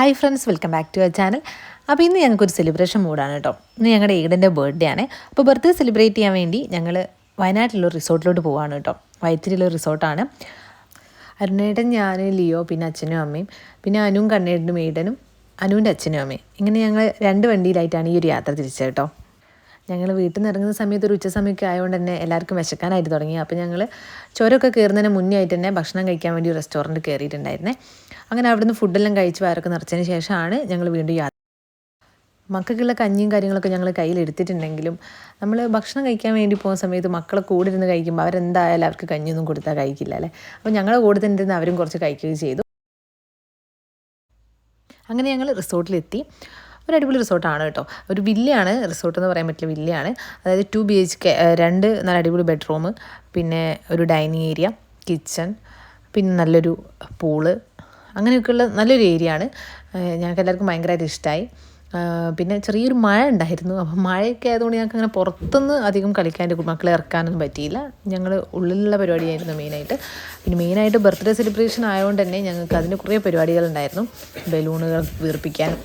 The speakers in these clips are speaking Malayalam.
Hi friends, welcome back to our channel. അപ്പോൾ ഇന്ന് ഞങ്ങൾക്കൊരു സെലിബ്രേഷൻ മൂഡാണ് കേട്ടോ. ഇന്ന് ഞങ്ങളുടെ ഈടൻ്റെ ബർത്ത്ഡേ ആണ്. അപ്പോൾ ബർത്ത്ഡേ സെലിബ്രേറ്റ് ചെയ്യാൻ വേണ്ടി ഞങ്ങൾ വയനാട്ടിലുള്ള റിസോർട്ടിലോട്ട് പോവാണ് കേട്ടോ. വയറ്റിലുള്ള റിസോർട്ടാണ്. അരുണേട്ടൻ, ഞാൻ, ലിയോ, പിന്നെ അച്ഛനും അമ്മയും, പിന്നെ അനുവും കണ്ണേട്ടനും ഈടനും അനുവിൻ്റെ അച്ഛനും അമ്മയും, ഇങ്ങനെ ഞങ്ങൾ 2 വണ്ടിയിലായിട്ടാണ് ഈ ഒരു യാത്ര തിരിച്ചത് കേട്ടോ. ഞങ്ങൾ വീട്ടിൽ നിന്ന് ഇറങ്ങുന്ന സമയത്ത് ഒരു ഉച്ച സമയമൊക്കെ ആയതുകൊണ്ട് തന്നെ എല്ലാവർക്കും വിശക്കാനായിട്ട് തുടങ്ങി. അപ്പോൾ ഞങ്ങൾ ചുരമൊക്കെ കയറുന്നതിന് മുന്നേ ആയിട്ട് തന്നെ ഭക്ഷണം കഴിക്കാൻ വേണ്ടി ഒരു റെസ്റ്റോറൻറ്റ് കയറിയിട്ടുണ്ടായിരുന്നേ. അങ്ങനെ അവിടുന്ന് ഫുഡെല്ലാം കഴിച്ച് വയറൊക്കെ നിറച്ചതിന് ശേഷമാണ് ഞങ്ങൾ വീണ്ടും യാത്ര. മക്കൾക്കുള്ള കഞ്ഞിയും കാര്യങ്ങളൊക്കെ ഞങ്ങൾ കയ്യിലെടുത്തിട്ടുണ്ടെങ്കിലും നമ്മൾ ഭക്ഷണം കഴിക്കാൻ വേണ്ടി പോകുന്ന സമയത്ത് മക്കളെ കൂടെ ഇരുന്ന് കഴിക്കുമ്പോൾ അവരെന്തായാലും അവർക്ക് കഞ്ഞിയൊന്നും കൊടുത്താൽ കഴിക്കില്ല അല്ലേ. അപ്പോൾ ഞങ്ങളുടെ കൂടെ തന്നെ ഇരുന്ന് അവരും കുറച്ച് കഴിക്കുകയും ചെയ്തു. അങ്ങനെ ഞങ്ങൾ റിസോർട്ടിലെത്തി. ഒരു അടിപൊളി റിസോർട്ടാണ് കേട്ടോ. ഒരു വില്ലയാണ്, റിസോർട്ട് എന്ന് പറയാൻ പറ്റില്ല, വില്ലയാണ്. അതായത് 2 BHK, 2 നല്ല അടിപൊളി ബെഡ്റൂം, പിന്നെ ഒരു ഡൈനിങ് ഏരിയ, കിച്ചൺ, പിന്നെ നല്ലൊരു പൂള്, അങ്ങനെയൊക്കെയുള്ള നല്ലൊരു ഏരിയ ആണ്. ഞങ്ങൾക്ക് എല്ലാവർക്കും ഭയങ്കരമായിട്ട് ഇഷ്ടമായി. പിന്നെ ചെറിയൊരു മഴ ഉണ്ടായിരുന്നു. അപ്പം മഴയൊക്കെ ആയതുകൊണ്ട് ഞങ്ങൾക്ക് അങ്ങനെ പുറത്തുനിന്ന് അധികം കളിക്കാൻ മക്കളെ ഇറക്കാനൊന്നും പറ്റിയില്ല. ഞങ്ങൾ ഉള്ളിലുള്ള പരിപാടിയായിരുന്നു മെയിനായിട്ട്. പിന്നെ മെയിനായിട്ട് ബർത്ത്ഡേ സെലിബ്രേഷൻ ആയതുകൊണ്ട് തന്നെ ഞങ്ങൾക്ക് അതിന് കുറേ പരിപാടികളുണ്ടായിരുന്നു. ബലൂണുകൾ വീർപ്പിക്കാനും.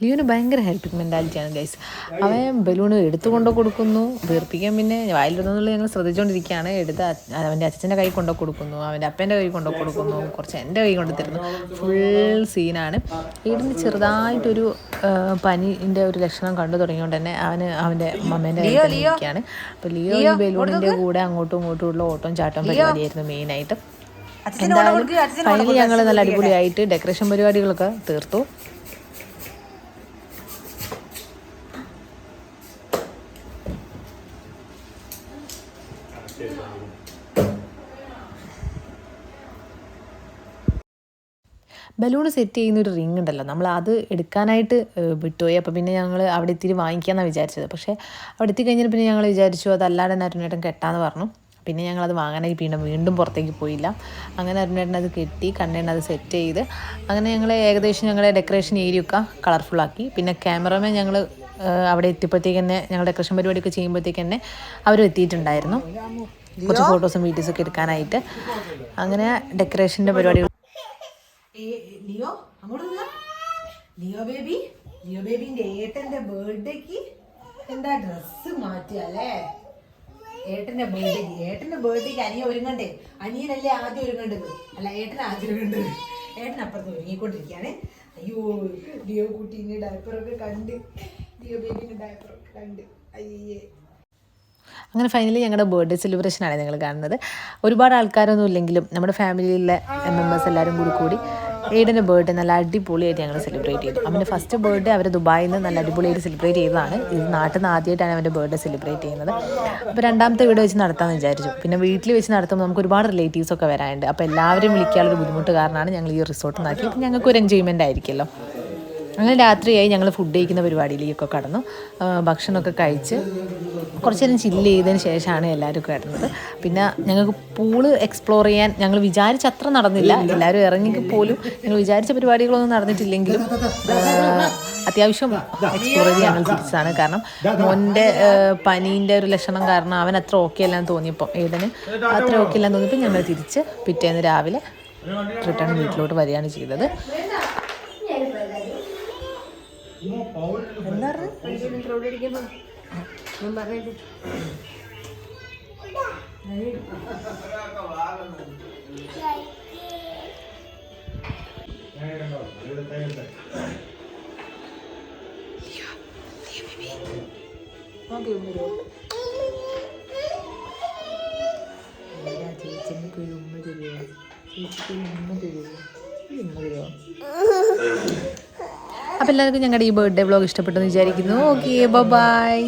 ലിയോന് ഭയങ്കര ഹെൽപ്പിംഗ് മെൻറ്റാലിറ്റിയാണ് ഗൈസ്. അവൻ ബലൂൺ എടുത്തുകൊണ്ടോ കൊടുക്കുന്നു, വീർപ്പിക്കാൻ പിന്നെ വായിലിടുന്നുള്ള ഞങ്ങൾ ശ്രദ്ധിച്ചുകൊണ്ടിരിക്കുകയാണ്. എടുത്ത് അവൻ്റെ അച്ഛൻ്റെ കൈ കൊണ്ടോ കൊടുക്കുന്നു, അവൻ്റെ അപ്പൻ്റെ കൈ കൊണ്ടോ കൊടുക്കുന്നു, കുറച്ച് എൻ്റെ കൈ കൊണ്ട് തരുന്നു. ഫുൾ സീനാണ്. വീടിന് ചെറുതായിട്ടൊരു പനീൻ്റെ ഒരു ലക്ഷണം കണ്ടു തുടങ്ങിയോണ്ട് തന്നെ അവൻ്റെ മമ്മേൻ്റെ കൈയൊക്കെയാണ്. അപ്പോൾ ലിയോ ഈ ബലൂണിൻ്റെ കൂടെ അങ്ങോട്ടും ഇങ്ങോട്ടും ഉള്ള ഓട്ടവും ചാട്ടവും പരിപാടിയായിരുന്നു മെയിനായിട്ട്. എന്തായാലും ഫൈനലി ഞങ്ങൾ നല്ല അടിപൊളിയായിട്ട് ഡെക്കറേഷൻ പരിപാടികളൊക്കെ തീർത്തു. ബലൂൺ സെറ്റ് ചെയ്യുന്നൊരു റിങ് ഉണ്ടല്ലോ, നമ്മൾ അത് എടുക്കാനായിട്ട് വിട്ടുപോയി. അപ്പോൾ പിന്നെ ഞങ്ങൾ അവിടെ എത്തിയിട്ട് വാങ്ങിക്കാമെന്നാണ് വിചാരിച്ചത്. പക്ഷേ അവിടെ എത്തിക്കഴിഞ്ഞാൽ പിന്നെ ഞങ്ങൾ വിചാരിച്ചു അതല്ലാതെ അരുണേട്ടൻ കെട്ടാന്ന് പറഞ്ഞു. പിന്നെ ഞങ്ങളത് വാങ്ങാനായി വീണ്ടും പുറത്തേക്ക് പോയില്ല. അങ്ങനെ അരുണേട്ടൻ അത് കെട്ടി, കണ്ണേട്ടൻ അത് സെറ്റ് ചെയ്ത്, അങ്ങനെ ഞങ്ങൾ ഏകദേശം ഞങ്ങളുടെ ഡെക്കറേഷൻ ഏരിയ ഒക്കെ കളർഫുള്ളാക്കി. പിന്നെ ക്യാമറമാൻ ഞങ്ങൾ അവിടെ എത്തിയപ്പോഴത്തേക്ക് തന്നെ, ഞങ്ങൾ ഡെക്കറേഷൻ പരിപാടിയൊക്കെ ചെയ്യുമ്പോഴത്തേക്ക് തന്നെ അവരും എത്തിയിട്ടുണ്ടായിരുന്നു, കുറച്ച് ഫോട്ടോസും വീഡിയോസൊക്കെ എടുക്കാനായിട്ട്. അങ്ങനെ ഡെക്കറേഷൻ്റെ പരിപാടികൾ. ലിയോ അങ്ങോട്ട് ലിയോ ബേബിന്റെ ഏട്ടന്റെ ബർത്ത്ഡേക്ക് എന്താ ഡ്രസ്സ് മാറ്റിയല്ലേ? ഏട്ടന്റെ ബർത്ത്ഡേക്ക് അനിയ ഒരുങ്ങണ്ടേ? അനിയനല്ലേ ആദ്യം ഒരുങ്ങേണ്ടത്, അല്ല ഏട്ടൻ ആദ്യം ഒരുങ്ങേണ്ടത്. ഏട്ടൻ അപ്പുറത്ത് ഒരുങ്ങിക്കൊണ്ടിരിക്കുകയാണ്. അയ്യോ, ലിയോ കുട്ടീന്റെ ഡയപ്പറൊക്കെ കണ്ട്, ലിയോ ബേബിന്റെ ഡയപ്പറൊക്കെ കണ്ട്, അയ്യേ. അങ്ങനെ ഫൈനലി ഞങ്ങളുടെ ബർത്ത്ഡേ സെലിബ്രേഷനാണ് നിങ്ങൾ കാണുന്നത്. ഒരുപാട് ആൾക്കാരൊന്നും ഇല്ലെങ്കിലും നമ്മുടെ ഫാമിലിയിലെ മെമ്പേഴ്സ് എല്ലാവരും കൂടി ഏടൻ്റെ ബർത്ത്ഡേ നല്ല അടിപൊളിയായിട്ട് ഞങ്ങൾ സെലിബ്രേറ്റ് ചെയ്തു. അവൻ്റെ ഫസ്റ്റ് ബർത്ത്ഡേ അവർ ദുബായിൽ നിന്ന് നല്ല അടിപൊളിയായിട്ട് സെലിബ്രേറ്റ് ചെയ്തതാണ്. ഇത് നാട്ടിൽ നിന്ന് ആദ്യമായിട്ടാണ് അവൻ്റെ ബർത്ത്ഡേ സെലിബ്രേറ്റ് ചെയ്യുന്നത്. അപ്പോൾ രണ്ടാമത്തെ വീട് വെച്ച് നടത്താമെന്ന് വിചാരിച്ചു. പിന്നെ വീട്ടിൽ വെച്ച് നടത്തുമ്പോൾ നമുക്ക് ഒരുപാട് റിലേറ്റീവ്സൊക്കെ വരാനുണ്ട്. അപ്പോൾ എല്ലാവരും വിളിക്കാനുള്ളൊരു ബുദ്ധിമുട്ട് കാരണമാണ് ഞങ്ങൾ ഈ റിസോർട്ട് നാക്കി. അപ്പോൾ ഞങ്ങൾക്കൊരു എൻജോയ്മെൻ്റ് ആയിരിക്കുമല്ലോ. അങ്ങനെ രാത്രിയായി ഞങ്ങൾ ഫുഡ് കഴിക്കുന്ന പരിപാടിയിലേക്കൊക്കെ കടന്നു. ഭക്ഷണമൊക്കെ കഴിച്ച് കുറച്ച് നേരം ചില്ല് ചെയ്തതിന് ശേഷമാണ് എല്ലാവരും കിടന്നത്. പിന്നെ ഞങ്ങൾക്ക് പൂള് എക്സ്പ്ലോർ ചെയ്യാൻ ഞങ്ങൾ വിചാരിച്ച അത്ര നടന്നില്ല. എല്ലാവരും ഇറങ്ങിക്ക് പോലും ഞങ്ങൾ വിചാരിച്ച പരിപാടികളൊന്നും നടന്നിട്ടില്ലെങ്കിലും അത്യാവശ്യം എക്സ്പ്ലോർ ചെയ്ത് ഞങ്ങൾ തിരിച്ചതാണ്. കാരണം മോൻ്റെ പനീൻ്റെ ഒരു ലക്ഷണം കാരണം അവൻ അത്ര ഓക്കെ അല്ലാന്ന് തോന്നിയപ്പോൾ, ഏടന് അത്ര ഓക്കെ അല്ലാന്ന് തോന്നിയപ്പോൾ ഞങ്ങൾ തിരിച്ച് പിറ്റേന്ന് രാവിലെ റിട്ടേൺ വീട്ടിലോട്ട് വരികയാണ് ചെയ്തത്. എന്താ ചേച്ചിക്കൊരു ഉമ്മ തരുമോ? ചേച്ചിക്കൊരു ഉമ്മ തരുമോ? ഉമ്മ തരുമോ? അപ്പോൾ എല്ലാവർക്കും ഞങ്ങളുടെ ഈ ബർത്ത്ഡേ വ്ലോഗ് ഇഷ്ടപ്പെട്ടെന്ന് വിചാരിക്കുന്നു. Okay, by.